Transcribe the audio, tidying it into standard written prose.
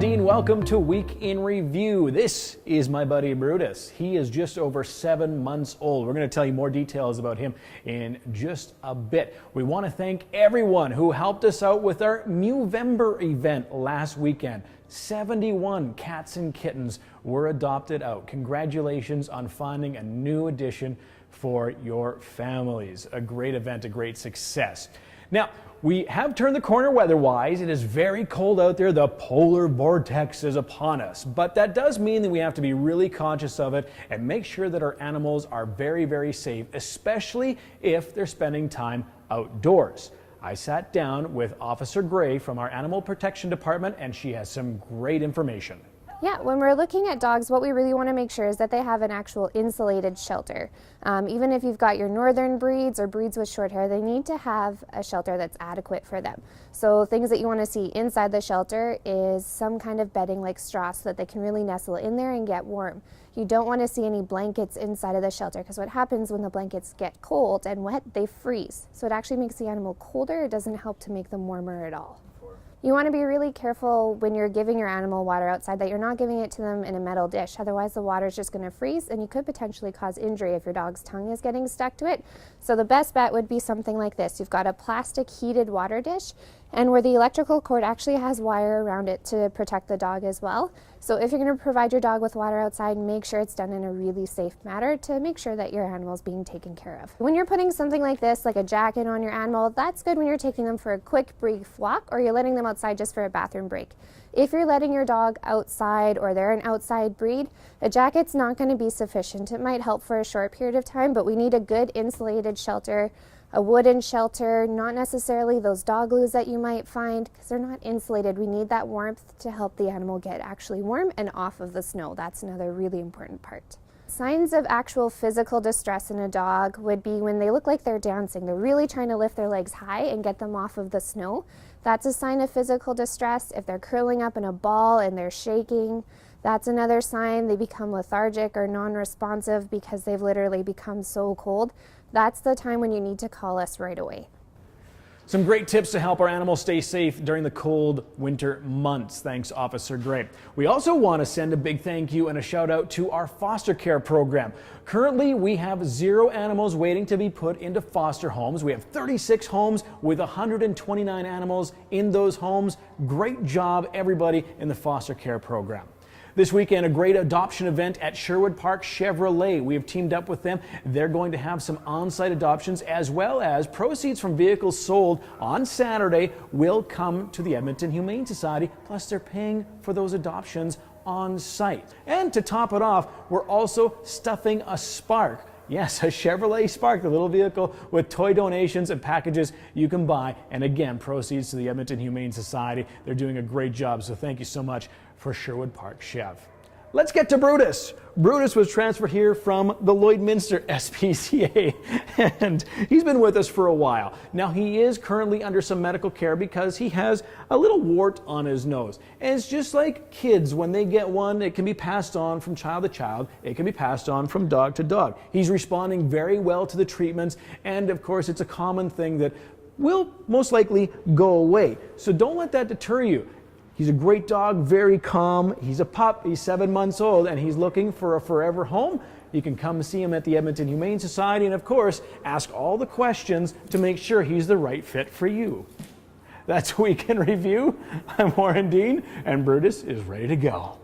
Dean. Welcome to Week in Review. This is my buddy Brutus. He is just over 7 months old. We're going to tell you more details about him in just a bit. We want to thank everyone who helped us out with our Movember event last weekend. 71 cats and kittens were adopted out. Congratulations on finding a new addition for your families. A great event, a great success. Now, we have turned the corner weather-wise. It is very cold out there. The Polar Vortex is upon us. But that does mean that we have to be really conscious of it and make sure that our animals are very, very safe, especially if they're spending time outdoors. I sat down with Officer Gray from our Animal Protection Department, and she has some great information. Yeah, when we're looking at dogs, what we really want to make sure is that they have an actual insulated shelter. Even if you've got your northern breeds or breeds with short hair, they need to have a shelter that's adequate for them. So things that you want to see inside the shelter is some kind of bedding like straw so that they can really nestle in there and get warm. You don't want to see any blankets inside of the shelter because what happens when the blankets get cold and wet, they freeze. So it actually makes the animal colder. It doesn't help to make them warmer at all. You want to be really careful when you're giving your animal water outside that you're not giving it to them in a metal dish. Otherwise the water is just going to freeze and you could potentially cause injury if your dog's tongue is getting stuck to it. So the best bet would be something like this. You've got a plastic heated water dish and where the electrical cord actually has wire around it to protect the dog as well. So if you're going to provide your dog with water outside, make sure it's done in a really safe manner to make sure that your animal is being taken care of. When you're putting something like this, like a jacket on your animal, that's good when you're taking them for a quick brief walk or you're letting them outside just for a bathroom break. If you're letting your dog outside or they're an outside breed, a jacket's not going to be sufficient. It might help for a short period of time, but we need a good insulated shelter, a wooden shelter, not necessarily those dog glues that you might find because they're not insulated. We need that warmth to help the animal get actually warm and off of the snow. That's another really important part. Signs of actual physical distress in a dog would be when they look like they're dancing. They're really trying to lift their legs high and get them off of the snow. That's a sign of physical distress. If they're curling up in a ball and they're shaking, that's another sign. They become lethargic or non-responsive because they've literally become so cold. That's the time when you need to call us right away. Some great tips to help our animals stay safe during the cold winter months. Thanks, Officer Gray. We also want to send a big thank you and a shout out to our foster care program. Currently, we have 0 animals waiting to be put into foster homes. We have 36 homes with 129 animals in those homes. Great job, everybody in the foster care program. This weekend, a great adoption event at Sherwood Park Chevrolet. We have teamed up with them. They're going to have some on-site adoptions as well as proceeds from vehicles sold on Saturday will come to the Edmonton Humane Society. Plus, they're paying for those adoptions on site. And to top it off, we're also stuffing a Spark. Yes, a Chevrolet Spark, the little vehicle with toy donations and packages you can buy. And again, proceeds to the Edmonton Humane Society. They're doing a great job, so thank you so much for Sherwood Park Chev. Let's get to Brutus. Brutus was transferred here from the Lloydminster SPCA, and he's been with us for a while. Now, he is currently under some medical care because he has a little wart on his nose. And it's just like kids, when they get one, it can be passed on from child to child. It can be passed on from dog to dog. He's responding very well to the treatments, and of course, it's a common thing that will most likely go away. So don't let that deter you. He's a great dog, very calm. He's a pup, he's 7 months old, and he's looking for a forever home. You can come see him at the Edmonton Humane Society and, of course, ask all the questions to make sure he's the right fit for you. That's Week in Review. I'm Warren Dean, and Brutus is ready to go.